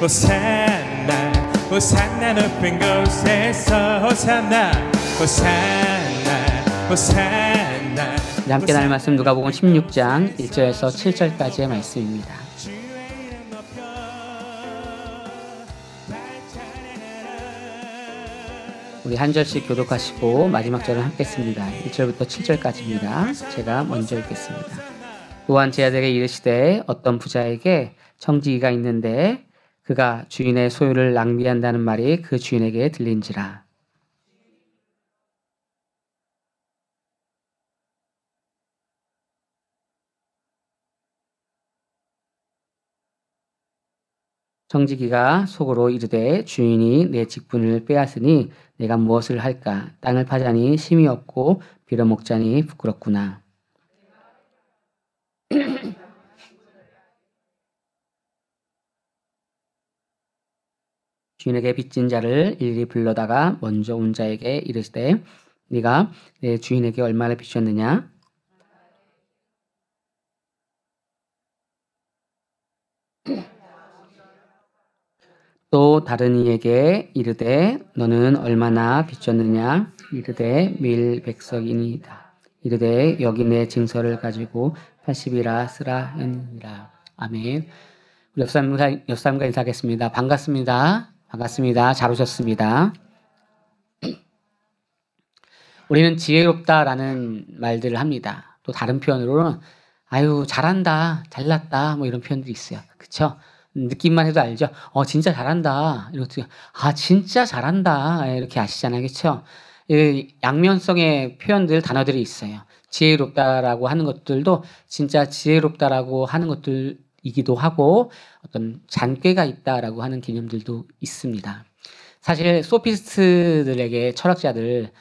호산나 호산나 높은 곳에서 호산나 호산나 호산나. 함께 나눌 말씀 누가복음 16장 1절에서 7절까지의 말씀입니다. 우리 한 절씩 교독하시고 마지막 절은 함께 했습니다. 1절부터 7절까지입니다. 제가 먼저 읽겠습니다. 또한 제 아들에게 이르시되 어떤 부자에게 청지기가 있는데 그가 주인의 소유를 낭비한다는 말이 그 주인에게 들린지라. 청지기가 속으로 이르되 주인이 내 직분을 빼앗으니 내가 무엇을 할까? 땅을 파자니 심이 없고 빌어먹자니 부끄럽구나. 주인에게 빚진 자를 일일이 불러다가 먼저 온 자에게 이르시되 네가 내 주인에게 얼마나 빚졌느냐? 또 다른 이에게 이르되 너는 얼마나 빚졌느냐? 이르되 밀백석이니이다. 이르되 여기 내 증서를 가지고 80이라 쓰라 하니라. 아멘. 우리 옆사람과 인사하겠습니다. 반갑습니다. 반갑습니다. 잘 오셨습니다. 우리는 지혜롭다라는 말들을 합니다. 또 다른 표현으로는 아유 잘한다, 잘났다 뭐 이런 표현들이 있어요. 그렇죠? 느낌만 해도 알죠? 진짜 잘한다. 이렇게 진짜 잘한다. 이렇게 아시잖아요. 그렇죠? 양면성의 표현들, 단어들이 있어요. 지혜롭다라고 하는 것들도 진짜 지혜롭다라고 하는 것들이기도 하고 어떤 잔꾀가 있다라고 하는 개념들도 있습니다. 사실 소피스트들에게 철학자들,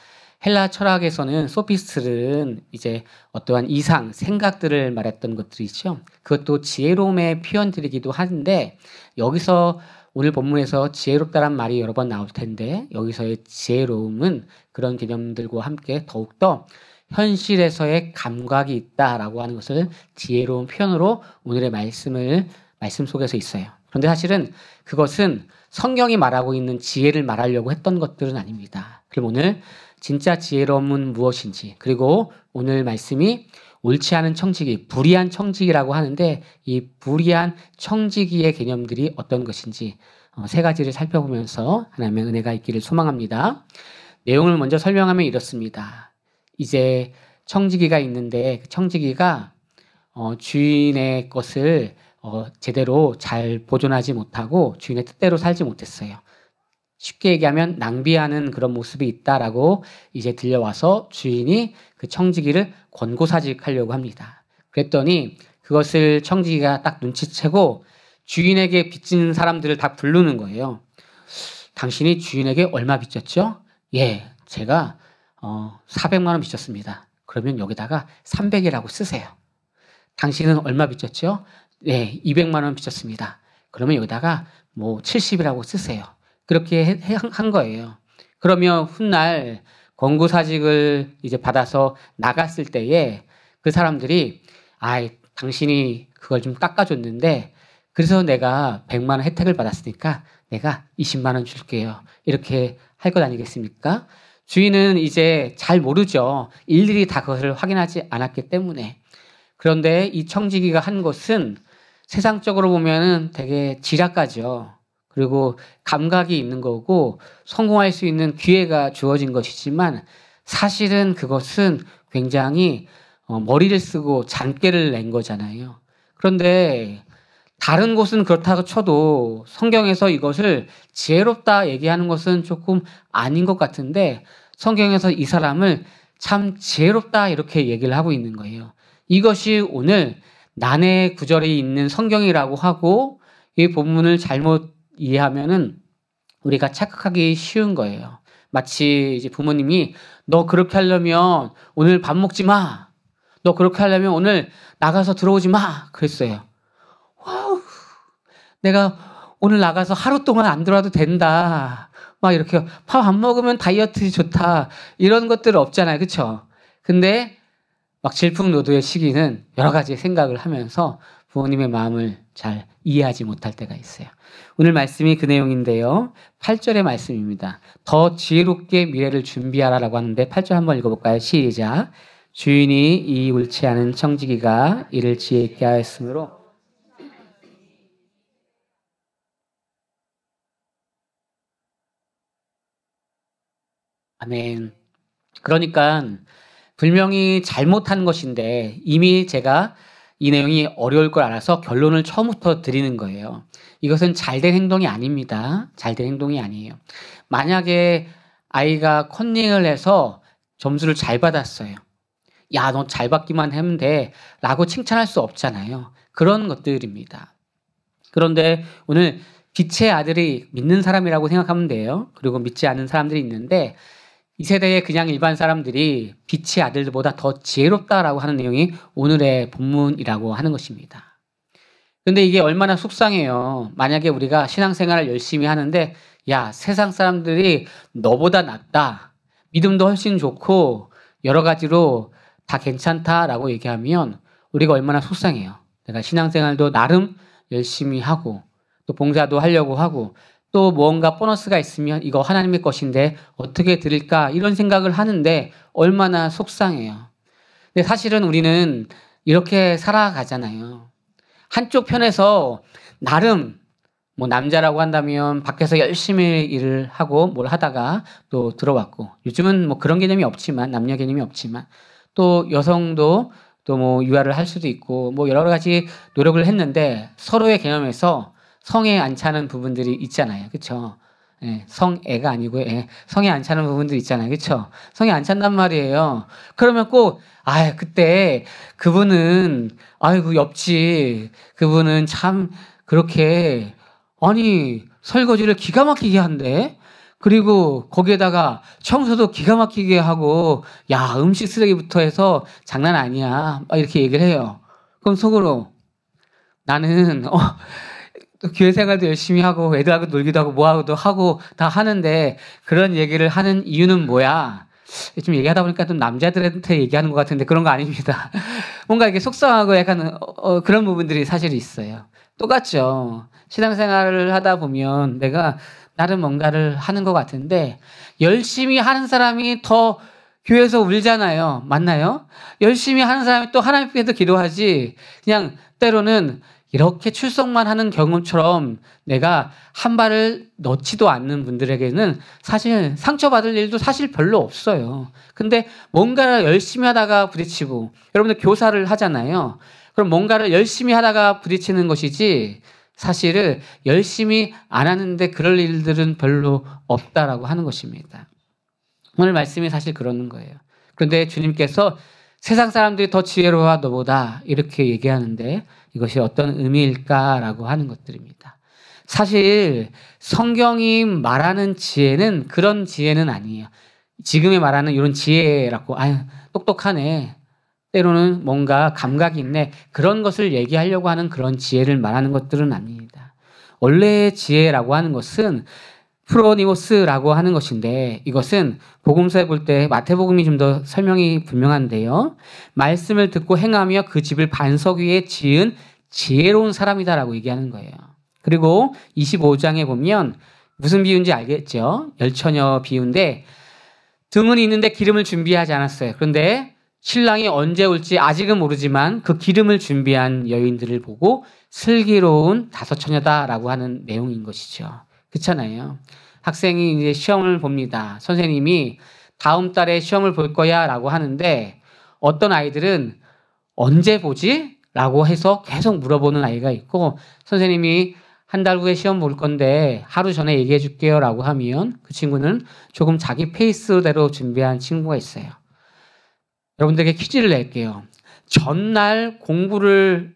헬라 철학에서는 소피스트들은 이제 어떠한 이상, 생각들을 말했던 것들이죠. 그것도 지혜로움의 표현들이기도 하는데 여기서 오늘 본문에서 지혜롭다란 말이 여러 번 나올 텐데 여기서의 지혜로움은 그런 개념들과 함께 더욱더 현실에서의 감각이 있다라고 하는 것을 지혜로운 표현으로 오늘의 말씀 속에서 있어요. 그런데 사실은 그것은 성경이 말하고 있는 지혜를 말하려고 했던 것들은 아닙니다. 그럼 오늘 진짜 지혜로움은 무엇인지, 그리고 오늘 말씀이 옳지 않은 청지기, 불의한 청지기라고 하는데 이 불의한 청지기의 개념들이 어떤 것인지 세 가지를 살펴보면서 하나님의 은혜가 있기를 소망합니다. 내용을 먼저 설명하면 이렇습니다. 이제 청지기가 있는데 그 청지기가 주인의 것을 제대로 잘 보존하지 못하고 주인의 뜻대로 살지 못했어요. 쉽게 얘기하면 낭비하는 그런 모습이 있다라고 이제 들려와서 주인이 그 청지기를 권고사직하려고 합니다. 그랬더니 그것을 청지기가 딱 눈치채고 주인에게 빚진 사람들을 다 부르는 거예요. 당신이 주인에게 얼마 빚졌죠? 예, 제가 400만 원 빚졌습니다. 그러면 여기다가 300이라고 쓰세요. 당신은 얼마 빚졌죠? 네, 200만 원 빚졌습니다. 그러면 여기다가 뭐 70이라고 쓰세요. 그렇게 한 거예요. 그러면 훗날 권고사직을 이제 받아서 나갔을 때에 그 사람들이 당신이 그걸 좀 깎아줬는데 그래서 내가 100만 원 혜택을 받았으니까 내가 20만 원 줄게요. 이렇게 할 것 아니겠습니까? 주인은 이제 잘 모르죠. 일일이 다 그것을 확인하지 않았기 때문에. 그런데 이 청지기가 한 것은 세상적으로 보면은 되게 지략가죠. 그리고 감각이 있는 거고 성공할 수 있는 기회가 주어진 것이지만 사실은 그것은 굉장히 머리를 쓰고 잔꾀를 낸 거잖아요. 그런데 다른 곳은 그렇다고 쳐도 성경에서 이것을 지혜롭다 얘기하는 것은 조금 아닌 것 같은데 성경에서 이 사람을 참 지혜롭다 이렇게 얘기를 하고 있는 거예요. 이것이 오늘 난해 구절이 있는 성경이라고 하고 이 본문을 잘못 이해하면은 우리가 착각하기 쉬운 거예요. 마치 이제 부모님이 너 그렇게 하려면 오늘 밥 먹지 마. 너 그렇게 하려면 오늘 나가서 들어오지 마. 그랬어요. 와우, 내가 오늘 나가서 하루 동안 안 들어와도 된다. 막 이렇게 밥 안 먹으면 다이어트 좋다. 이런 것들 없잖아요. 그렇죠? 근데 막 질풍노도의 시기는 여러 가지 생각을 하면서 부모님의 마음을 잘 이해하지 못할 때가 있어요. 오늘 말씀이 그 내용인데요. 8절의 말씀입니다. 더 지혜롭게 미래를 준비하라라고 하는데 8절 한번 읽어볼까요? 시작. 주인이 이 옳지 않은 청지기가 이를 지혜 있게 하였으므로 아멘. 그러니까 분명히 잘못한 것인데 이미 제가 이 내용이 어려울 걸 알아서 결론을 처음부터 드리는 거예요. 이것은 잘된 행동이 아닙니다. 잘된 행동이 아니에요. 만약에 아이가 컨닝을 해서 점수를 잘 받았어요. 야, 너 잘 받기만 하면 돼 라고 칭찬할 수 없잖아요. 그런 것들입니다. 그런데 오늘 빛의 아들이 믿는 사람이라고 생각하면 돼요. 그리고 믿지 않는 사람들이 있는데 이 세대의 그냥 일반 사람들이 빛의 아들보다 더 지혜롭다라고 하는 내용이 오늘의 본문이라고 하는 것입니다. 그런데 이게 얼마나 속상해요. 만약에 우리가 신앙생활을 열심히 하는데 야, 세상 사람들이 너보다 낫다. 믿음도 훨씬 좋고 여러 가지로 다 괜찮다라고 얘기하면 우리가 얼마나 속상해요. 내가 신앙생활도 나름 열심히 하고 또 봉사도 하려고 하고 또 뭔가 보너스가 있으면 이거 하나님의 것인데 어떻게 드릴까 이런 생각을 하는데 얼마나 속상해요. 근데 사실은 우리는 이렇게 살아가잖아요. 한쪽 편에서 나름 뭐 남자라고 한다면 밖에서 열심히 일을 하고 뭘 하다가 또 들어왔고 요즘은 뭐 그런 개념이 없지만 남녀 개념이 없지만 또 여성도 또 뭐 유아를 할 수도 있고 뭐 여러 가지 노력을 했는데 서로의 개념에서 성에 안 차는 부분들이 있잖아요. 그렇죠? 예, 성애가 아니고 성에 안 차는 부분들 있잖아요. 그렇죠? 성에 안 찬단 말이에요. 그러면 꼭 그때 그분은 아이고 옆집 그분은 참 그렇게 아니 설거지를 기가 막히게 한대. 그리고 거기에다가 청소도 기가 막히게 하고 야 음식 쓰레기부터 해서 장난 아니야. 막 이렇게 얘기를 해요. 그럼 속으로 나는 또 교회 생활도 열심히 하고 애들하고 놀기도 하고 뭐하고도 하고 다 하는데 그런 얘기를 하는 이유는 뭐야? 좀 얘기하다 보니까 좀 남자들한테 얘기하는 것 같은데 그런 거 아닙니다. 뭔가 이게 속상하고 약간 그런 부분들이 사실 있어요. 똑같죠. 신앙생활을 하다 보면 내가 나름 뭔가를 하는 것 같은데 열심히 하는 사람이 더 교회에서 울잖아요. 맞나요? 열심히 하는 사람이 또 하나님께서 기도하지 그냥 때로는 이렇게 출석만 하는 경험처럼 내가 한 발을 넣지도 않는 분들에게는 사실 상처받을 일도 사실 별로 없어요. 근데 뭔가를 열심히 하다가 부딪히고 여러분들 교사를 하잖아요. 그럼 뭔가를 열심히 하다가 부딪히는 것이지 사실을 열심히 안 하는데 그럴 일들은 별로 없다라고 하는 것입니다. 오늘 말씀이 사실 그러는 거예요. 그런데 주님께서 세상 사람들이 더 지혜로워 너보다 이렇게 얘기하는데 이것이 어떤 의미일까라고 하는 것들입니다. 사실 성경이 말하는 지혜는 그런 지혜는 아니에요. 지금에 말하는 이런 지혜라고 똑똑하네. 때로는 뭔가 감각이 있네. 그런 것을 얘기하려고 하는 그런 지혜를 말하는 것들은 아닙니다. 원래의 지혜라고 하는 것은 프로니모스라고 하는 것인데 이것은 복음서에 볼 때 마태복음이 좀 더 설명이 분명한데요. 말씀을 듣고 행하며 그 집을 반석 위에 지은 지혜로운 사람이다라고 얘기하는 거예요. 그리고 25장에 보면 무슨 비유인지 알겠죠? 열처녀 비유인데 등은 있는데 기름을 준비하지 않았어요. 그런데 신랑이 언제 올지 아직은 모르지만 그 기름을 준비한 여인들을 보고 슬기로운 다섯 처녀다라고 하는 내용인 것이죠. 그렇잖아요. 학생이 이제 시험을 봅니다. 선생님이 다음 달에 시험을 볼 거야 라고 하는데 어떤 아이들은 언제 보지? 라고 해서 계속 물어보는 아이가 있고 선생님이 한 달 후에 시험 볼 건데 하루 전에 얘기해 줄게요 라고 하면 그 친구는 조금 자기 페이스대로 준비한 친구가 있어요. 여러분들에게 퀴즈를 낼게요. 전날 공부를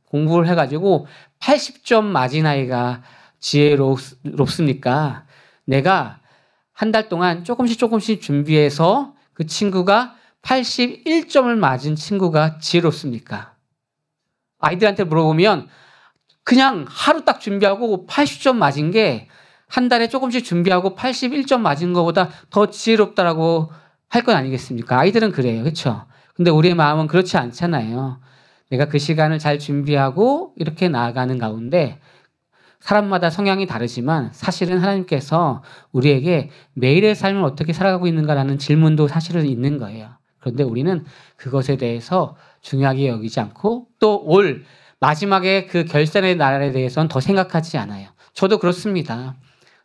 공부를 해가지고 80점 맞은 아이가 지혜롭습니까? 내가 한 달 동안 조금씩 준비해서 그 친구가 81점을 맞은 친구가 지혜롭습니까? 아이들한테 물어보면 그냥 하루 딱 준비하고 80점 맞은 게 한 달에 조금씩 준비하고 81점 맞은 것보다 더 지혜롭다라고 할 건 아니겠습니까? 아이들은 그래요. 그렇죠? 근데 우리의 마음은 그렇지 않잖아요. 내가 그 시간을 잘 준비하고 이렇게 나아가는 가운데 사람마다 성향이 다르지만 사실은 하나님께서 우리에게 매일의 삶을 어떻게 살아가고 있는가라는 질문도 사실은 있는 거예요. 그런데 우리는 그것에 대해서 중요하게 여기지 않고 또 올 마지막에 그 결산의 날에 대해서는 더 생각하지 않아요. 저도 그렇습니다.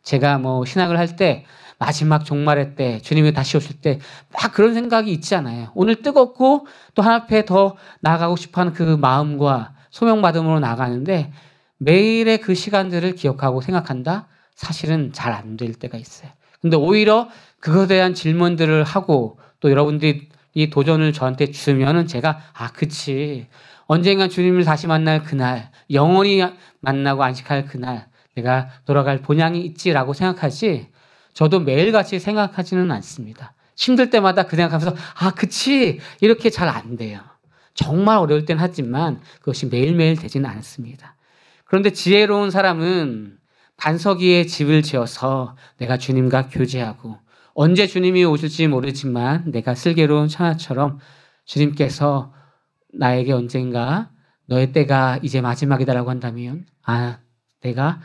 제가 뭐 신학을 할 때 마지막 종말의 때 주님이 다시 오실 때 막 그런 생각이 있지 않아요. 오늘 뜨겁고 또 하나님 앞에 더 나아가고 싶어하는 그 마음과 소명받음으로 나아가는데 매일의 그 시간들을 기억하고 생각한다? 사실은 잘 안 될 때가 있어요. 근데 오히려 그것에 대한 질문들을 하고 또 여러분들이 이 도전을 저한테 주면은 제가 그치. 언젠가 주님을 다시 만날 그날, 영원히 만나고 안식할 그날 내가 돌아갈 본향이 있지라고 생각하지 저도 매일같이 생각하지는 않습니다. 힘들 때마다 그 생각하면서 그치. 이렇게 잘 안 돼요. 정말 어려울 땐 하지만 그것이 매일매일 되지는 않습니다. 그런데 지혜로운 사람은 반석 위에 집을 지어서 내가 주님과 교제하고 언제 주님이 오실지 모르지만 내가 슬기로운 처녀처럼 주님께서 나에게 언젠가 너의 때가 이제 마지막이다라고 한다면 내가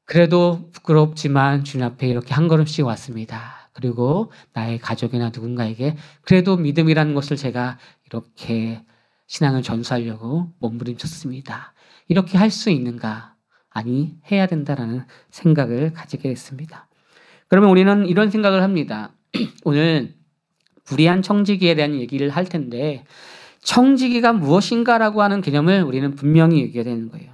그래도 부끄럽지만 주님 앞에 이렇게 한 걸음씩 왔습니다. 그리고 나의 가족이나 누군가에게 그래도 믿음이라는 것을 제가 이렇게 신앙을 전수하려고 몸부림쳤습니다. 이렇게 할 수 있는가? 아니, 해야 된다라는 생각을 가지게 됐습니다. 그러면 우리는 이런 생각을 합니다. 오늘 불의한 청지기에 대한 얘기를 할 텐데 청지기가 무엇인가라고 하는 개념을 우리는 분명히 얘기해야 되는 거예요.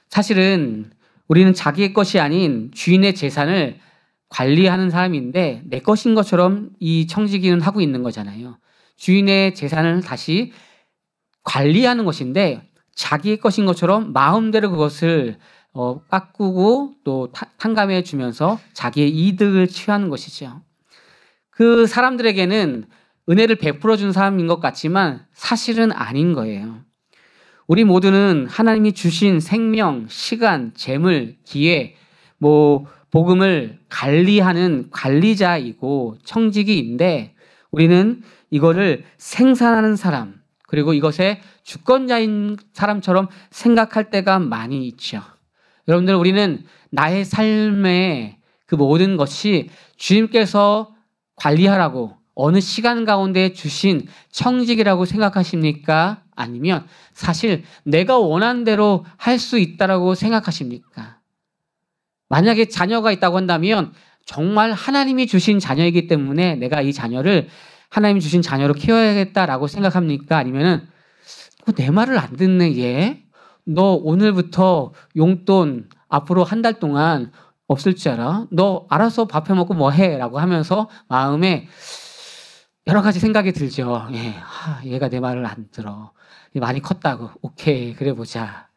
사실은 우리는 자기의 것이 아닌 주인의 재산을 관리하는 사람인데 내 것인 것처럼 이 청지기는 하고 있는 거잖아요. 주인의 재산을 다시 관리하는 것인데 자기의 것인 것처럼 마음대로 그것을 깎고 또 탕감해 주면서 자기의 이득을 취하는 것이죠. 그 사람들에게는 은혜를 베풀어 준 사람인 것 같지만 사실은 아닌 거예요. 우리 모두는 하나님이 주신 생명, 시간, 재물, 기회, 복음을 관리하는 관리자이고 청지기인데 우리는 이거를 생산하는 사람, 그리고 이것의 주권자인 사람처럼 생각할 때가 많이 있죠. 여러분들, 우리는 나의 삶의 그 모든 것이 주님께서 관리하라고 어느 시간 가운데 주신 청직이라고 생각하십니까? 아니면 사실 내가 원하는 대로 할 수 있다라고 생각하십니까? 만약에 자녀가 있다고 한다면 정말 하나님이 주신 자녀이기 때문에 내가 이 자녀를 하나님이 주신 자녀로 키워야겠다라고 생각합니까? 아니면은 내 말을 안 듣네 얘? 너 오늘부터 용돈 앞으로 한 달 동안 없을 줄 알아? 너 알아서 밥 해먹고 뭐 해? 라고 하면서 마음에 여러 가지 생각이 들죠. 얘가 내 말을 안 들어. 많이 컸다고. 오케이, 그래 보자.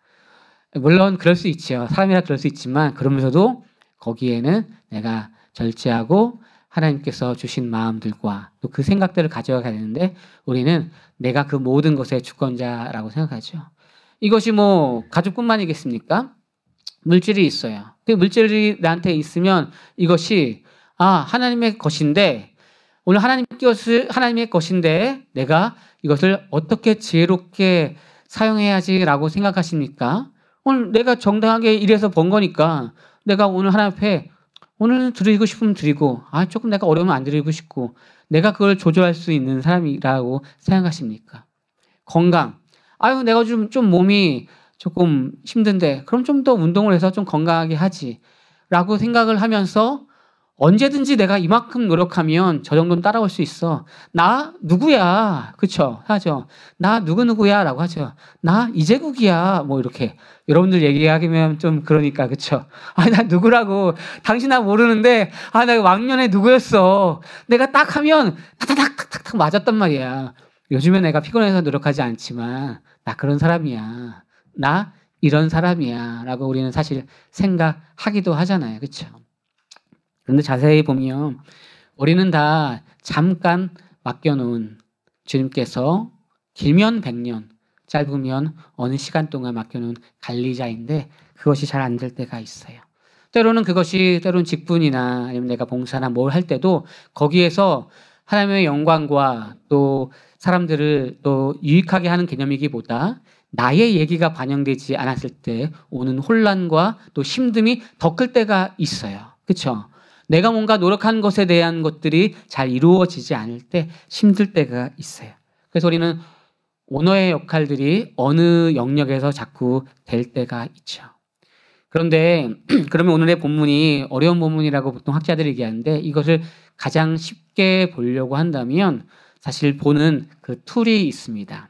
물론 그럴 수 있죠. 사람이라 그럴 수 있지만 그러면서도 거기에는 내가 절제하고 하나님께서 주신 마음들과 또 그 생각들을 가져가야 되는데 우리는 내가 그 모든 것의 주권자라고 생각하죠. 이것이 가족뿐만이겠습니까? 물질이 있어요. 그 물질이 나한테 있으면 이것이 하나님의 것인데 오늘 하나님의 것인데 내가 이것을 어떻게 지혜롭게 사용해야지라고 생각하십니까? 오늘 내가 정당하게 일해서 번 거니까 내가 오늘 하나님 앞에 오늘 드리고 싶으면 드리고 조금 내가 어려우면 안 드리고 싶고 내가 그걸 조절할 수 있는 사람이라고 생각하십니까? 건강. 내가 좀 몸이 조금 힘든데 그럼 좀 더 운동을 해서 좀 건강하게 하지 라고 생각을 하면서 언제든지 내가 이만큼 노력하면 저 정도는 따라올 수 있어. 나 누구야? 그쵸? 하죠. 나 누구야? 라고 하죠. 나 이재국이야. 이렇게. 여러분들 얘기하면 좀 그러니까, 그쵸? 나 누구라고. 당신 나 모르는데, 나 왕년에 누구였어. 내가 딱 하면 탁탁탁탁탁 맞았단 말이야. 요즘에 내가 피곤해서 노력하지 않지만, 나 그런 사람이야. 나 이런 사람이야. 라고 우리는 사실 생각하기도 하잖아요. 그쵸? 그런데 자세히 보면 우리는 다 잠깐 맡겨놓은 주님께서 길면 100년, 짧으면 어느 시간 동안 맡겨놓은 관리자인데 그것이 잘 안 될 때가 있어요. 때로는 직분이나 아니면 내가 봉사나 뭘 할 때도 거기에서 하나님의 영광과 또 사람들을 또 유익하게 하는 개념이기보다 나의 얘기가 반영되지 않았을 때 오는 혼란과 또 힘듦이 더 클 때가 있어요. 그렇죠? 내가 뭔가 노력한 것에 대한 것들이 잘 이루어지지 않을 때 힘들 때가 있어요. 그래서 우리는 오너의 역할들이 어느 영역에서 자꾸 될 때가 있죠. 그런데 그러면 오늘의 본문이 어려운 본문이라고 보통 학자들이 얘기하는데 이것을 가장 쉽게 보려고 한다면 사실 보는 그 툴이 있습니다.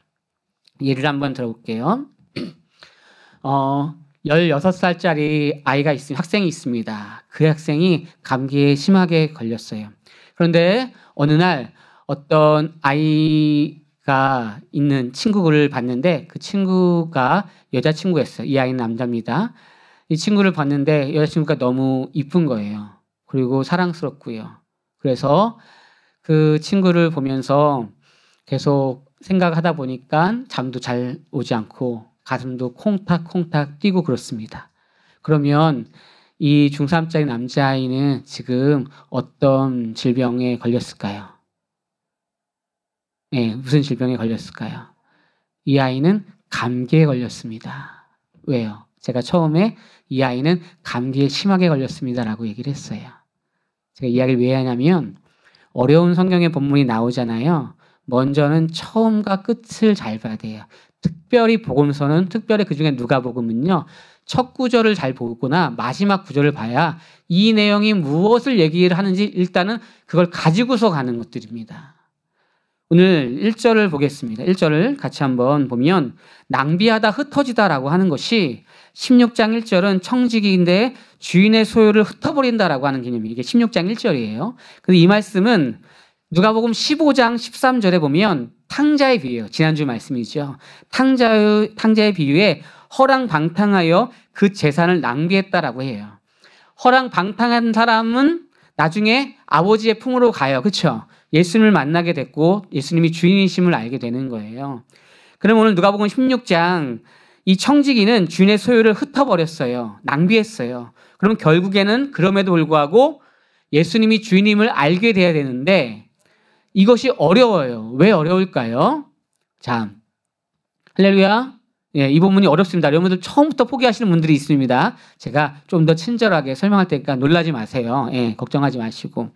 예를 한번 들어볼게요. 16살짜리 아이가 있습니다. 학생이 있습니다. 그 학생이 감기에 심하게 걸렸어요. 그런데 어느 날 어떤 아이가 있는 친구를 봤는데 그 친구가 여자친구였어요. 이 아이는 남자입니다. 이 친구를 봤는데 여자친구가 너무 이쁜 거예요. 그리고 사랑스럽고요. 그래서 그 친구를 보면서 계속 생각하다 보니까 잠도 잘 오지 않고 가슴도 콩닥콩닥 뛰고 그렇습니다. 그러면 이 중3짜리 남자아이는 지금 어떤 질병에 걸렸을까요? 네, 무슨 질병에 걸렸을까요? 이 아이는 감기에 걸렸습니다. 왜요? 제가 처음에 이 아이는 감기에 심하게 걸렸습니다라고 얘기를 했어요. 제가 이 이야기를 왜 하냐면 어려운 성경의 본문이 나오잖아요. 먼저는 처음과 끝을 잘 봐야 돼요. 특별히 복음서는 특별히 그중에 누가복음은요. 첫 구절을 잘 보거나 마지막 구절을 봐야 이 내용이 무엇을 얘기를 하는지 일단은 그걸 가지고서 가는 것들입니다. 오늘 1절을 보겠습니다. 1절을 같이 한번 보면 낭비하다 흩어지다라고 하는 것이 16장 1절은 청지기인데 주인의 소유를 흩어버린다라고 하는 개념이 이게 16장 1절이에요. 근데 이 말씀은 누가복음 15장 13절에 보면 탕자의 비유예요. 지난주 말씀이죠. 탕자의 비유에 허랑방탕하여 그 재산을 낭비했다라고 해요. 허랑방탕한 사람은 나중에 아버지의 품으로 가요. 그렇죠? 예수님을 만나게 됐고 예수님이 주인이심을 알게 되는 거예요. 그럼 오늘 누가복음 16장 이 청지기는 주인의 소유를 흩어버렸어요. 낭비했어요. 그럼 결국에는 그럼에도 불구하고 예수님이 주인임을 알게 돼야 되는데 이것이 어려워요. 왜 어려울까요? 자, 할렐루야. 예, 이 본문이 어렵습니다. 여러분들 처음부터 포기하시는 분들이 있습니다. 제가 좀 더 친절하게 설명할 테니까 놀라지 마세요. 예, 걱정하지 마시고.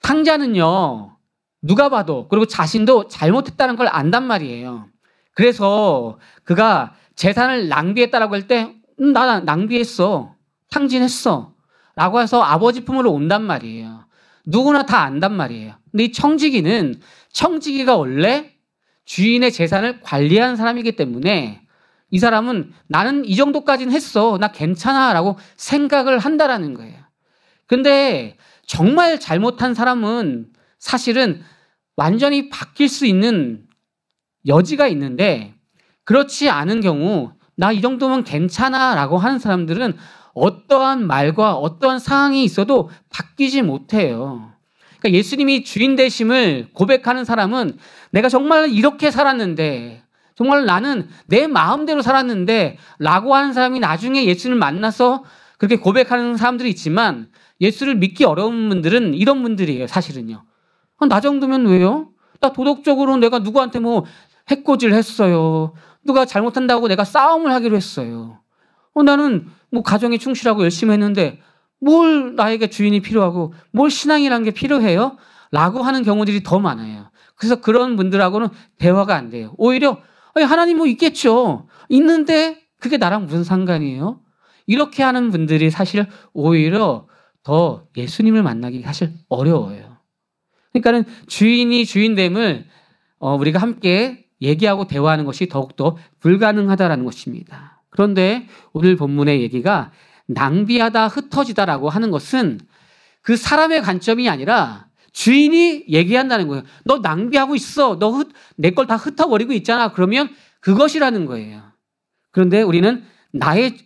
탕자는요, 누가 봐도 그리고 자신도 잘못했다는 걸 안단 말이에요. 그래서 그가 재산을 낭비했다라고 할 때, 나 낭비했어. 탕진했어. 라고 해서 아버지 품으로 온단 말이에요. 누구나 다 안단 말이에요. 근데 이 청지기가 원래 주인의 재산을 관리하는 사람이기 때문에 이 사람은 나는 이 정도까지는 했어. 나 괜찮아. 라고 생각을 한다라는 거예요. 근데 정말 잘못한 사람은 사실은 완전히 바뀔 수 있는 여지가 있는데 그렇지 않은 경우 나 이 정도면 괜찮아 라고 하는 사람들은 어떠한 말과 어떠한 상황이 있어도 바뀌지 못해요. 그러니까 예수님이 주인 되심을 고백하는 사람은 내가 정말 이렇게 살았는데 정말 나는 내 마음대로 살았는데 라고 하는 사람이 나중에 예수를 만나서 그렇게 고백하는 사람들이 있지만 예수를 믿기 어려운 분들은 이런 분들이에요. 사실은요. 나 정도면 왜요? 나 도덕적으로 내가 누구한테 뭐 해코지를 했어요. 누가 잘못한다고 내가 싸움을 하기로 했어요. 나는 뭐 가정에 충실하고 열심히 했는데 뭘 나에게 주인이 필요하고 뭘 신앙이라는 게 필요해요? 라고 하는 경우들이 더 많아요. 그래서 그런 분들하고는 대화가 안 돼요. 오히려 하나님 뭐 있겠죠. 있는데 그게 나랑 무슨 상관이에요? 이렇게 하는 분들이 사실 오히려 더 예수님을 만나기 사실 어려워요. 그러니까는 주인이 주인됨을 우리가 함께 얘기하고 대화하는 것이 더욱더 불가능하다라는 것입니다. 그런데 오늘 본문의 얘기가 낭비하다 흩어지다라고 하는 것은 그 사람의 관점이 아니라 주인이 얘기한다는 거예요. 너 낭비하고 있어. 너 내 걸 다 흩어버리고 있잖아. 그러면 그것이라는 거예요. 그런데 우리는 나의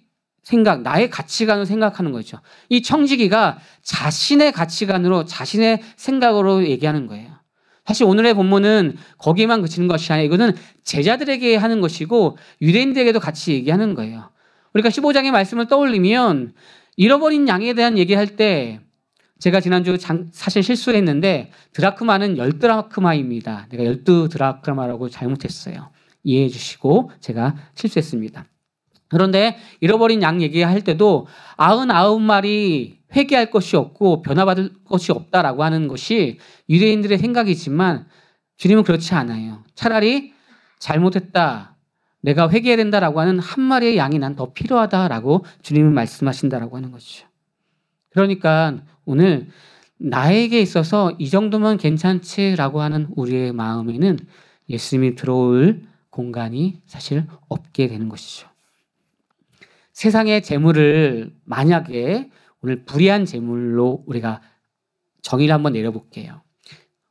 생각, 나의 가치관을 생각하는 거죠. 이 청지기가 자신의 가치관으로 자신의 생각으로 얘기하는 거예요. 사실 오늘의 본문은 거기에만 그치는 것이 아니라 이거는 제자들에게 하는 것이고 유대인들에게도 같이 얘기하는 거예요. 우리가 15장의 말씀을 떠올리면 잃어버린 양에 대한 얘기할 때 제가 지난주 사실 실수했는데 드라크마는 10드라크마입니다. 내가 12드라크마라고 잘못했어요. 이해해 주시고 제가 실수했습니다. 그런데 잃어버린 양 얘기할 때도 99마리 회개할 것이 없고 변화받을 것이 없다라고 하는 것이 유대인들의 생각이지만 주님은 그렇지 않아요. 차라리 잘못했다, 내가 회개해야 된다라고 하는 한 마리의 양이 난 더 필요하다라고 주님은 말씀하신다라고 하는 것이죠. 그러니까 오늘 나에게 있어서 이 정도면 괜찮지라고 하는 우리의 마음에는 예수님이 들어올 공간이 사실 없게 되는 것이죠. 세상의 재물을 만약에 오늘 불의한 재물로 우리가 정의를 한번 내려볼게요.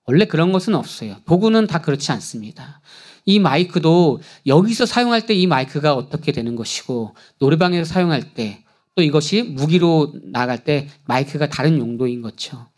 원래 그런 것은 없어요. 도구는 다 그렇지 않습니다. 이 마이크도 여기서 사용할 때 이 마이크가 어떻게 되는 것이고 노래방에서 사용할 때 또 이것이 무기로 나갈 때 마이크가 다른 용도인 거죠.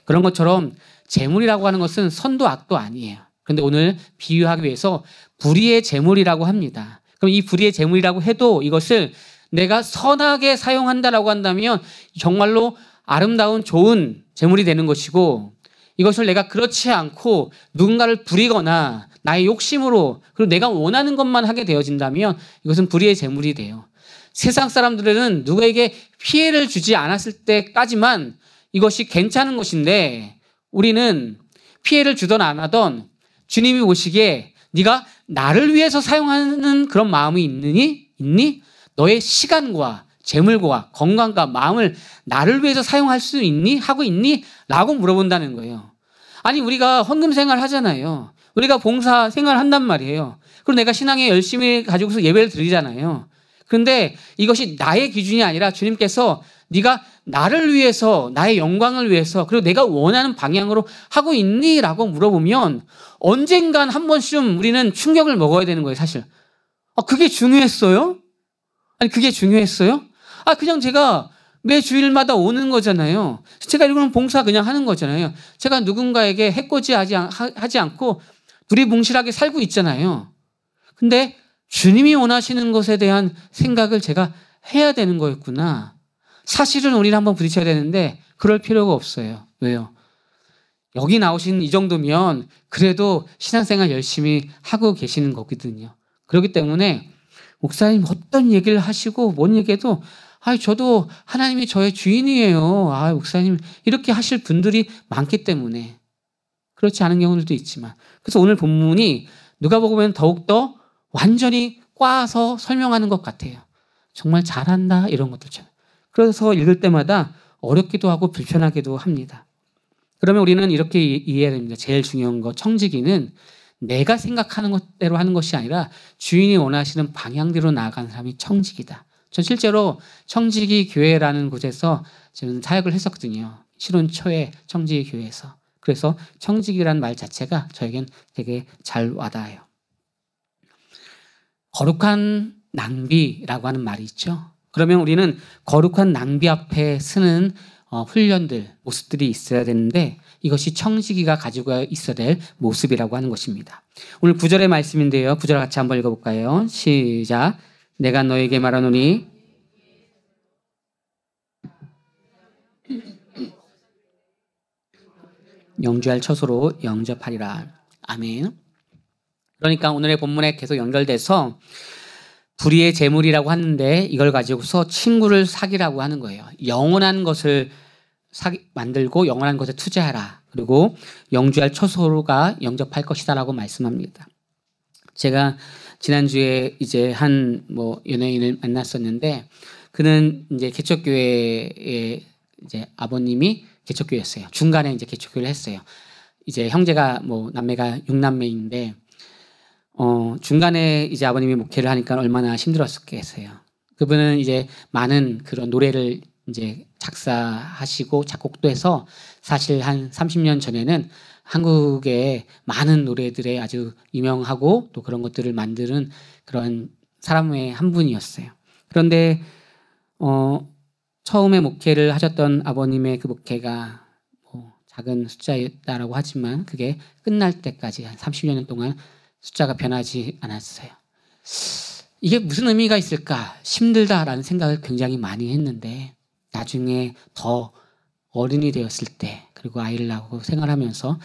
그런 것처럼 재물이라고 하는 것은 선도 악도 아니에요. 그런데 오늘 비유하기 위해서 불의의 재물이라고 합니다. 그럼 이 불의의 재물이라고 해도 이것을 내가 선하게 사용한다라고 한다면 정말로 아름다운 좋은 재물이 되는 것이고, 이것을 내가 그렇지 않고 누군가를 부리거나 나의 욕심으로 그리고 내가 원하는 것만 하게 되어진다면 이것은 불의의 재물이 돼요. 세상 사람들은 누구에게 피해를 주지 않았을 때까지만 이것이 괜찮은 것인데, 우리는 피해를 주던 안 하던 주님이 보시기에 네가 나를 위해서 사용하는 그런 마음이 있니? 너의 시간과 재물과 건강과 마음을 나를 위해서 사용할 수 있니? 하고 있니? 라고 물어본다는 거예요. 아니, 우리가 헌금 생활 하잖아요. 우리가 봉사 생활 한단 말이에요. 그리고 내가 신앙에 열심히 가지고서 예배를 드리잖아요. 그런데 이것이 나의 기준이 아니라 주님께서 네가 나를 위해서, 나의 영광을 위해서, 그리고 내가 원하는 방향으로 하고 있니? 라고 물어보면 언젠간 한 번쯤 우리는 충격을 먹어야 되는 거예요, 사실. 그게 중요했어요? 아니, 그게 중요했어요? 그냥 제가 매 주일마다 오는 거잖아요. 제가 이거는 봉사 그냥 하는 거잖아요. 제가 누군가에게 해코지 하지 않고 두리뭉실하게 살고 있잖아요. 근데 주님이 원하시는 것에 대한 생각을 제가 해야 되는 거였구나. 사실은 우리는 한번 부딪혀야 되는데 그럴 필요가 없어요. 왜요? 여기 나오신 이 정도면 그래도 신앙생활 열심히 하고 계시는 거거든요. 그렇기 때문에 목사님 어떤 얘기를 하시고 뭔 얘기해도 저도 하나님이 저의 주인이에요. 목사님 이렇게 하실 분들이 많기 때문에 그렇지 않은 경우들도 있지만, 그래서 오늘 본문이 누가복음에는 더욱더 완전히 꽈서 설명하는 것 같아요. 정말 잘한다 이런 것들처럼. 그래서 읽을 때마다 어렵기도 하고 불편하기도 합니다. 그러면 우리는 이렇게 이해해야 됩니다. 제일 중요한 거, 청지기는 내가 생각하는 것대로 하는 것이 아니라 주인이 원하시는 방향대로 나아가는 사람이 청지기다. 전 실제로 청지기 교회라는 곳에서 저는 사역을 했었거든요. 신혼초에 청지기 교회에서. 그래서 청지기라는 말 자체가 저에겐 되게 잘 와닿아요. 거룩한 낭비라고 하는 말이 있죠. 그러면 우리는 거룩한 낭비 앞에 쓰는 훈련들, 모습들이 있어야 되는데 이것이 청지기가 가지고 있어야 될 모습이라고 하는 것입니다. 오늘 9절의 말씀인데요. 9절 같이 한번 읽어볼까요? 시작. 내가 너에게 말하노니 영주할 처소로 영접하리라. 아멘. 그러니까 오늘의 본문에 계속 연결돼서 불의의 재물이라고 하는데 이걸 가지고서 친구를 사귀라고 하는 거예요. 영원한 것을 만들고 영원한 것에 투자하라. 그리고 영주할 처소가 영접할 것이다라고 말씀합니다. 제가 지난주에 이제 한 연예인을 만났었는데 그는 이제 개척교회의 이제 아버님이 개척교회였어요. 중간에 이제 개척교회를 했어요. 이제 형제가 남매가 6남매인데 중간에 이제 아버님이 목회를 하니까 얼마나 힘들었겠어요. 그분은 이제 많은 그런 노래를 이제 작사하시고 작곡도 해서 사실 한 30년 전에는 한국의 많은 노래들에 아주 유명하고 또 그런 것들을 만드는 그런 사람의 한 분이었어요. 그런데 처음에 목회를 하셨던 아버님의 그 목회가 작은 숫자였다라고 하지만 그게 끝날 때까지 한 30년 동안 숫자가 변하지 않았어요. 이게 무슨 의미가 있을까? 힘들다라는 생각을 굉장히 많이 했는데 나중에 더 어른이 되었을 때, 그리고 아이를 낳고 생활하면서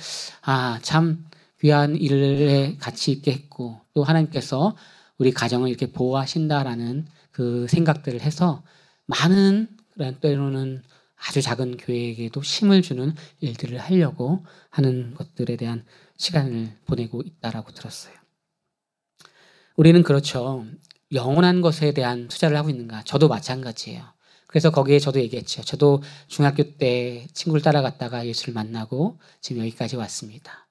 참 귀한 일에 가치 있게 했고, 또 하나님께서 우리 가정을 이렇게 보호하신다라는 그 생각들을 해서 많은, 때로는 아주 작은 교회에게도 힘을 주는 일들을 하려고 하는 것들에 대한 시간을 보내고 있다라고 들었어요. 우리는 그렇죠. 영원한 것에 대한 투자를 하고 있는가? 저도 마찬가지예요. 그래서 거기에 저도 얘기했죠. 저도 중학교 때 친구를 따라갔다가 예수를 만나고 지금 여기까지 왔습니다.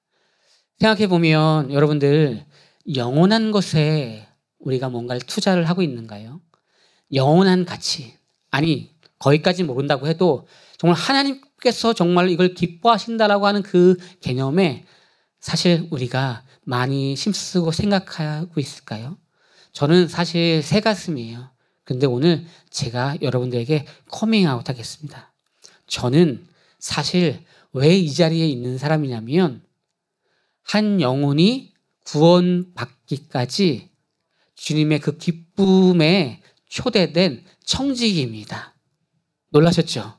생각해보면 여러분들, 영원한 것에 우리가 뭔가를 투자를 하고 있는가요? 영원한 가치. 아니, 거기까지 모른다고 해도 정말 하나님께서 정말 이걸 기뻐하신다라고 하는 그 개념에 사실 우리가 많이 힘쓰고 생각하고 있을까요? 저는 사실 새가슴이에요. 근데 오늘 제가 여러분들에게 커밍아웃 하겠습니다. 저는 사실 왜 이 자리에 있는 사람이냐면, 한 영혼이 구원받기까지 주님의 그 기쁨에 초대된 청지기입니다. 놀라셨죠?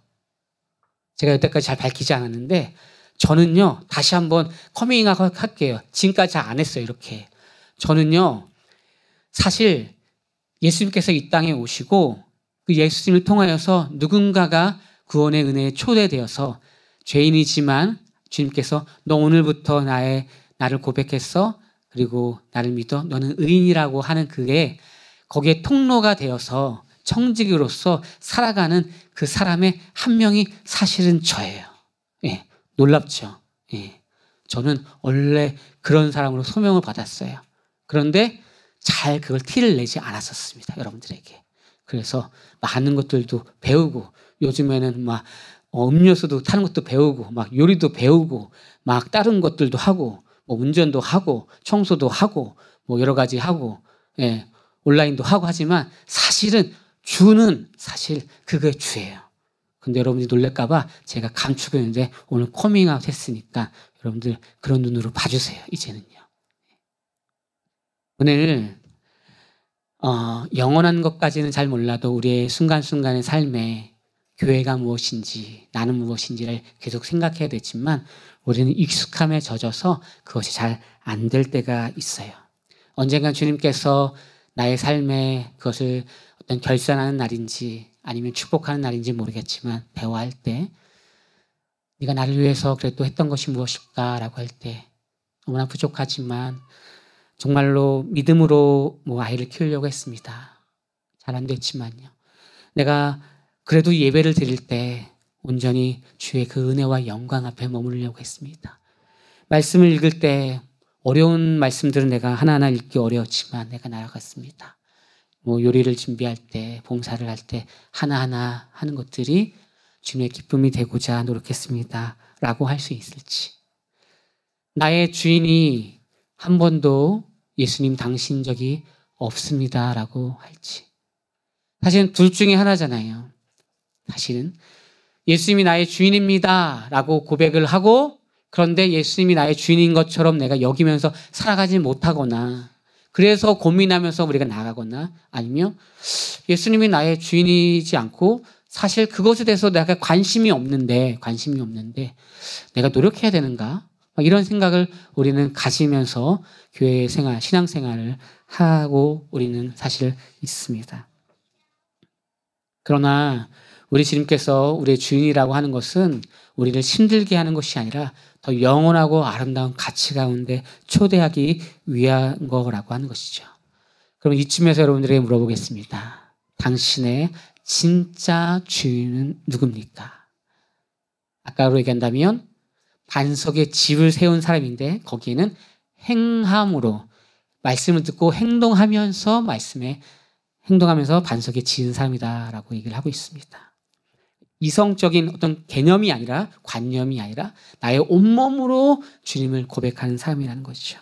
제가 여태까지 잘 밝히지 않았는데, 저는요, 다시 한번 커밍아웃 할게요. 지금까지 잘 안 했어요, 이렇게. 저는요, 사실 예수님께서 이 땅에 오시고 그 예수님을 통하여서 누군가가 구원의 은혜에 초대되어서 죄인이지만 주님께서 너 오늘부터 나를 고백했어. 그리고 나를 믿어. 너는 의인이라고 하는 그게 거기에 통로가 되어서 청지기로서 살아가는 그 사람의 한 명이 사실은 저예요. 예, 놀랍죠? 예, 저는 원래 그런 사람으로 소명을 받았어요. 그런데 잘 그걸 티를 내지 않았었습니다, 여러분들에게. 그래서 많은 것들도 배우고, 요즘에는 막 음료수도 타는 것도 배우고, 막 요리도 배우고, 막 다른 것들도 하고, 뭐 운전도 하고, 청소도 하고, 뭐 여러 가지 하고, 예, 온라인도 하고 하지만 사실은 주는 사실 그게 주예요. 근데 여러분들이 놀랄까봐 제가 감추고 있는데 오늘 커밍아웃 했으니까 여러분들 그런 눈으로 봐주세요, 이제는요. 오늘 영원한 것까지는 잘 몰라도 우리의 순간순간의 삶에 교회가 무엇인지, 나는 무엇인지를 계속 생각해야 되지만 우리는 익숙함에 젖어서 그것이 잘 안 될 때가 있어요. 언젠가 주님께서 나의 삶에 그것을 어떤 결산하는 날인지 아니면 축복하는 날인지 모르겠지만, 대화할 때 네가 나를 위해서 그래도 했던 것이 무엇일까라고 할 때 너무나 부족하지만 정말로 믿음으로 아이를 키우려고 했습니다. 잘 안 됐지만요. 내가 그래도 예배를 드릴 때 온전히 주의 그 은혜와 영광 앞에 머무르려고 했습니다. 말씀을 읽을 때 어려운 말씀들은 내가 하나하나 읽기 어려웠지만 내가 나아갔습니다. 요리를 준비할 때, 봉사를 할 때 하나하나 하는 것들이 주님의 기쁨이 되고자 노력했습니다. 라고 할 수 있을지. 나의 주인이 한 번도 예수님 당신 적이 없습니다. 라고 할지. 사실은 둘 중에 하나잖아요. 사실은 예수님이 나의 주인입니다. 라고 고백을 하고, 그런데 예수님이 나의 주인인 것처럼 내가 여기면서 살아가지 못하거나, 그래서 고민하면서 우리가 나가거나, 아니면 예수님이 나의 주인이지 않고 사실 그것에 대해서 내가 관심이 없는데 내가 노력해야 되는가? 이런 생각을 우리는 가지면서 교회 생활, 신앙생활을 하고 우리는 사실 있습니다. 그러나 우리 주님께서 우리의 주인이라고 하는 것은 우리를 힘들게 하는 것이 아니라 더 영원하고 아름다운 가치 가운데 초대하기 위한 거라고 하는 것이죠. 그럼 이쯤에서 여러분들에게 물어보겠습니다. 당신의 진짜 주인은 누굽니까? 아까로 얘기한다면 반석에 집을 세운 사람인데 거기에는 행함으로 말씀을 듣고 행동하면서 반석에 지은 사람이다라고 얘기를 하고 있습니다. 이성적인 어떤 개념이 아니라, 관념이 아니라 나의 온몸으로 주님을 고백하는 사람이라는 것이죠.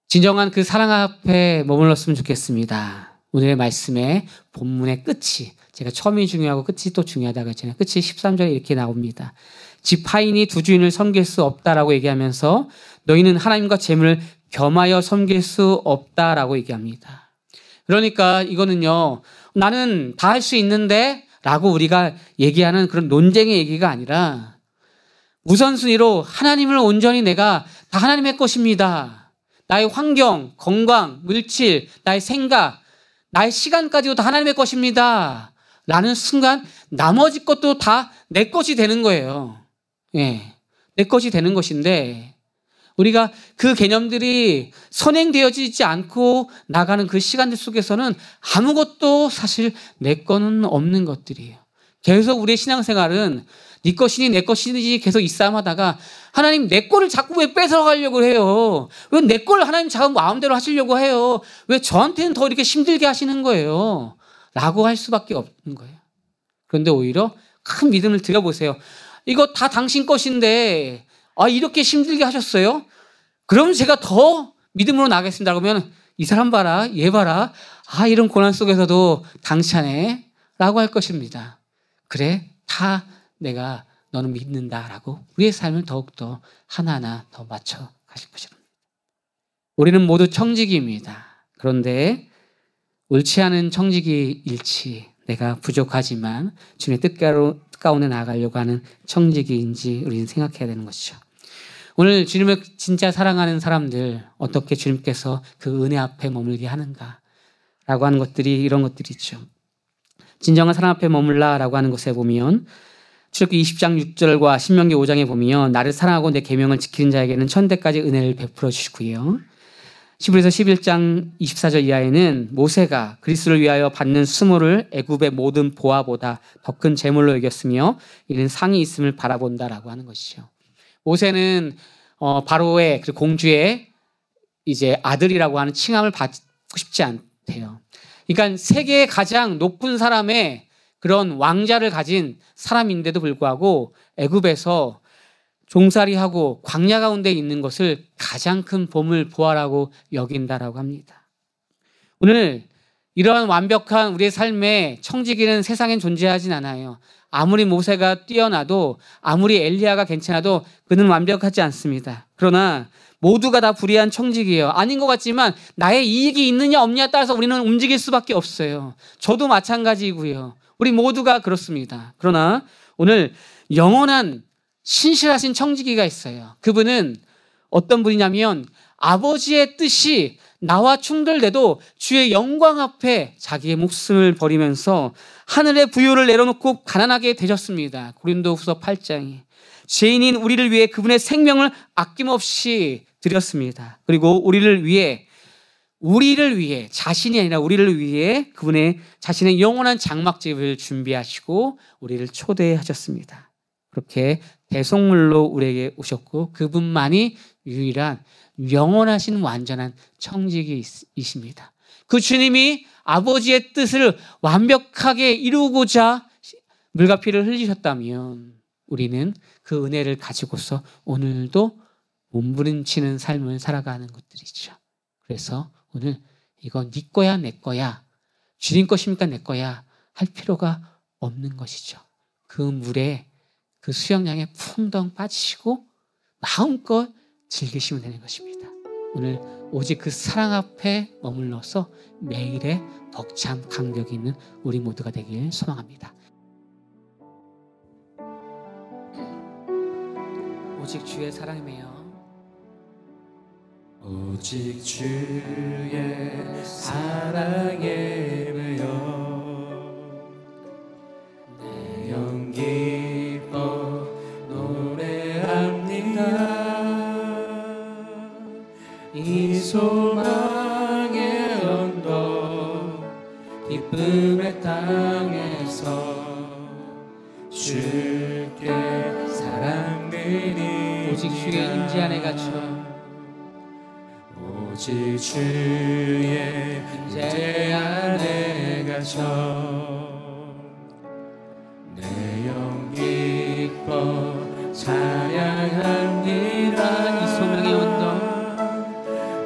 진정한 그 사랑 앞에 머물렀으면 좋겠습니다. 오늘의 말씀의 본문의 끝이, 제가 처음이 중요하고 끝이 또 중요하다고 했잖아요. 끝이 13절에 이렇게 나옵니다. 지파인이 두 주인을 섬길 수 없다라고 얘기하면서 너희는 하나님과 재물을 겸하여 섬길 수 없다라고 얘기합니다. 그러니까 이거는요, 나는 다 할 수 있는데 라고 우리가 얘기하는 그런 논쟁의 얘기가 아니라 우선순위로 하나님을 온전히 내가 다 하나님의 것입니다. 나의 환경, 건강, 물질, 나의 생각, 나의 시간까지도 다 하나님의 것입니다. 라는 순간 나머지 것도 다 내 것이 되는 거예요. 예, 내 것이 되는 것인데 우리가 그 개념들이 선행되어지지 않고 나가는 그 시간들 속에서는 아무것도 사실 내 거는 없는 것들이에요. 계속 우리의 신앙생활은 네 것이니 내 것이니 계속 이 싸움 하다가 하나님 내 거를 자꾸 왜 뺏어가려고 해요? 왜 내 거를 하나님 자꾸 마음대로 하시려고 해요? 왜 저한테는 더 이렇게 힘들게 하시는 거예요? 라고 할 수밖에 없는 거예요. 그런데 오히려 큰 믿음을 들여보세요. 이거 다 당신 것인데 이렇게 힘들게 하셨어요? 그럼 제가 더 믿음으로 나가겠습니다. 그러면 이 사람 봐라, 얘 봐라. 이런 고난 속에서도 당찬해. 라고 할 것입니다. 그래, 다 내가 너는 믿는다라고 우리의 삶을 더욱더 하나하나 더 맞춰 가실 것입니다. 우리는 모두 청지기입니다. 그런데 옳지 않은 청지기 일치, 내가 부족하지만 주님의 뜻 가운데 나아가려고 하는 청지기인지 우리는 생각해야 되는 것이죠. 오늘 주님을 진짜 사랑하는 사람들, 어떻게 주님께서 그 은혜 앞에 머물게 하는가 라고 하는 것들이 이런 것들이 있죠. 진정한 사랑 앞에 머물라라고 하는 것에 보면 출애굽기 20장 6절과 신명기 5장에 보면 나를 사랑하고 내 계명을 지키는 자에게는 천대까지 은혜를 베풀어 주시고요. 히브리서 11장 24절 이하에는 모세가 그리스도를 위하여 받는 수모를 애굽의 모든 보화보다 더 큰 재물로 여겼으며 이는 상이 있음을 바라본다라고 하는 것이죠. 모세는 바로의 그 공주의 이제 아들이라고 하는 칭함을 받고 싶지 않대요. 그러니까 세계의 가장 높은 사람의 그런 왕자를 가진 사람인데도 불구하고 애굽에서 종살이하고 광야 가운데 있는 것을 가장 큰 보물 보화라고 여긴다라고 합니다. 오늘 이러한 완벽한 우리의 삶에 청지기는 세상엔 존재하진 않아요. 아무리 모세가 뛰어나도 아무리 엘리야가 괜찮아도 그는 완벽하지 않습니다. 그러나 모두가 다 불의한 청지기예요. 아닌 것 같지만 나의 이익이 있느냐 없느냐에 따라서 우리는 움직일 수밖에 없어요. 저도 마찬가지고요. 우리 모두가 그렇습니다. 그러나 오늘 영원한 신실하신 청지기가 있어요. 그분은 어떤 분이냐면 아버지의 뜻이 나와 충돌돼도 주의 영광 앞에 자기의 목숨을 버리면서 하늘의 부요를 내려놓고 가난하게 되셨습니다. 고린도후서 8장이 죄인인 우리를 위해 그분의 생명을 아낌없이 드렸습니다. 그리고 우리를 위해 자신이 아니라 우리를 위해 그분의 자신의 영원한 장막집을 준비하시고 우리를 초대하셨습니다. 그렇게 대속물로 우리에게 오셨고 그분만이 유일한 영원하신 완전한 청지기이십니다. 그 주님이 아버지의 뜻을 완벽하게 이루고자 물과 피를 흘리셨다면 우리는 그 은혜를 가지고서 오늘도 몸부림치는 삶을 살아가는 것들이죠. 그래서 오늘 이건 네 거야 내 거야 주님 것입니까 내 거야 할 필요가 없는 것이죠. 그 물에 그 수영장에 풍덩 빠지시고 마음껏 즐기시면 되는 것입니다. 오늘 오직 그 사랑 앞에 머물러서 매일의 벅참 감격이 있는 우리 모두가 되길 소망합니다. 오직 주의 사랑이며 오직 주의 사랑에 매여 내 영 기뻐 노래합니다. 이 소망의 언덕 기쁨의 땅에서 주께 사랑드리 오직 주의 임재 안에 갇혀 오직 주의 임재 안에 갇혀 내 영 기뻐 찬양합니다. 이 소명의 언덕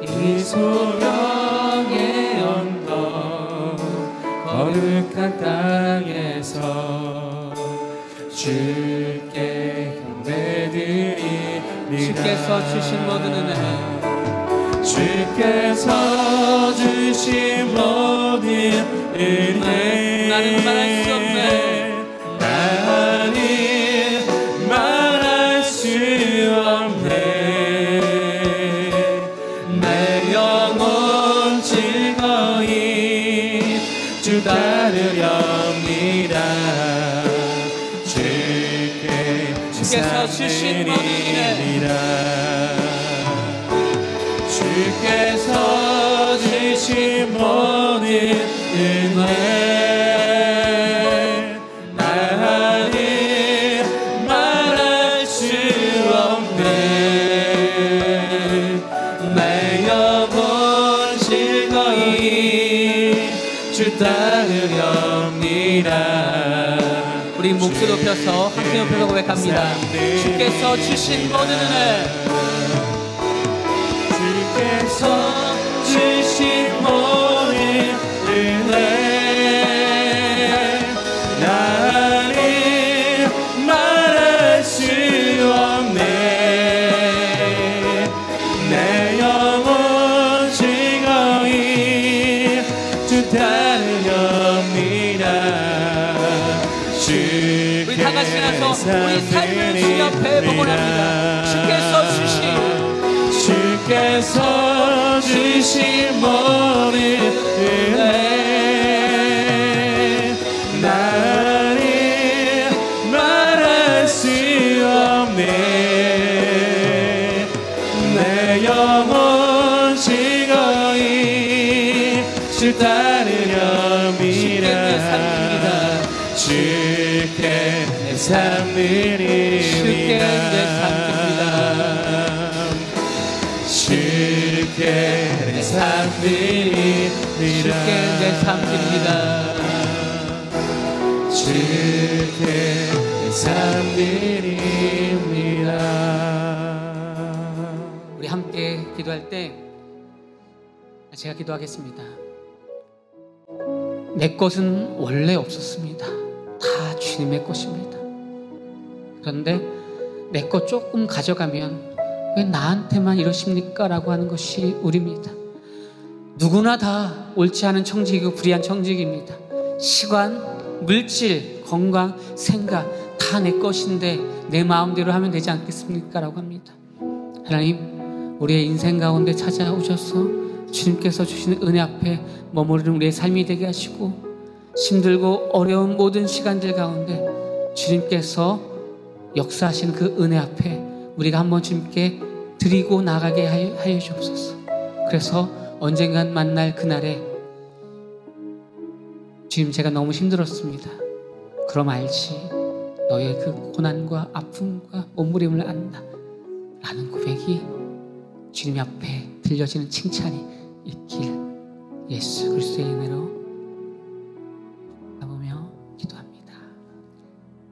이 소명의 언덕 거룩한 땅에서 주께 경배드립니다. 주께서 주신 모든 은혜 주께서 주신 모든 은혜 나는 말할 수 없네. 주께서 주신 모든 은혜, 주께서 주신 모든 은혜 나는 말할 수 없네. 내 영혼 즐거이 주 따르렵니다. 우리 목소리 높여서 함께 높여서 고백합니다. 주께서 주신 모든 은혜, 주께서 주신 모든 은혜 나는 말할 수 없네. 내 영혼 즐거이 주 따르렵니다. 우리 다 같이 나서 우리 삶을 주 옆에 복원합니다. 주께서 주신 모든 은혜 나는 말할 수 없네. 내 영혼 즐거이 주 따르렵니다. 주께 내 삶 드립니다. 주께 내 삶 드립니다. 주께 내 삶 드립니다. 우리 함께 기도할 때 제가 기도하겠습니다. 내 것은 원래 없었습니다. 다 주님의 것입니다. 그런데 내 것 조금 가져가면 왜 나한테만 이러십니까? 라고 하는 것이 우리입니다. 누구나 다 옳지 않은 청직이고 불의한 청직입니다. 시간, 물질, 건강, 생각 다 내 것인데 내 마음대로 하면 되지 않겠습니까? 라고 합니다. 하나님, 우리의 인생 가운데 찾아오셔서 주님께서 주시는 은혜 앞에 머무르는 우리의 삶이 되게 하시고, 힘들고 어려운 모든 시간들 가운데 주님께서 역사하시는 그 은혜 앞에 우리가 한번 주님께 드리고 나가게 하여 주옵소서. 그래서 언젠간 만날 그날에 주님, 제가 너무 힘들었습니다. 그럼 알지, 너의 그 고난과 아픔과 몸부림을 안다 라는 고백이 주님 앞에 들려지는 칭찬이 있길 예수 그리스도의 은혜로 나보며 기도합니다.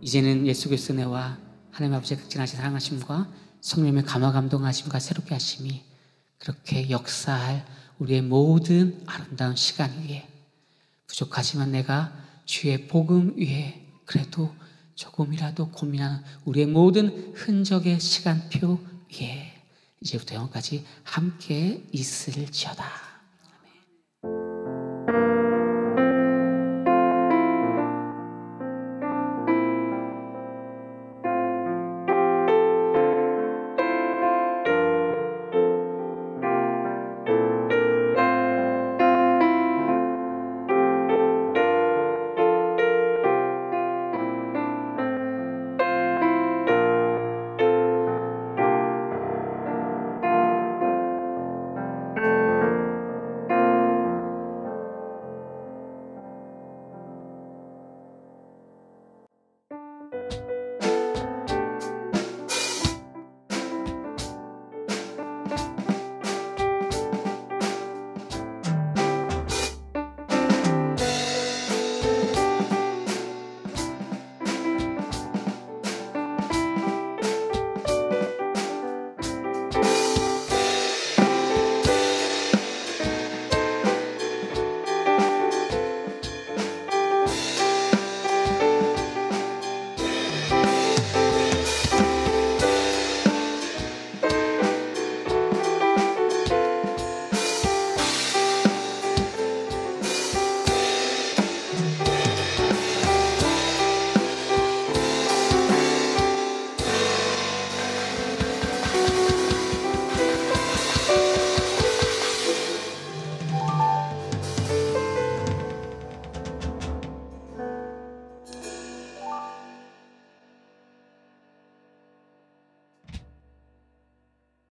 이제는 예수 그리스도의 은혜와 하나님 아버지의 극진하신 사랑하심과 성령의 감화 감동하심과 새롭게 하심이 그렇게 역사할 우리의 모든 아름다운 시간 위에, 부족하지만 내가 주의 복음 위에 그래도 조금이라도 고민하는 우리의 모든 흔적의 시간표 위에 이제부터 영원까지 함께 있을지어다.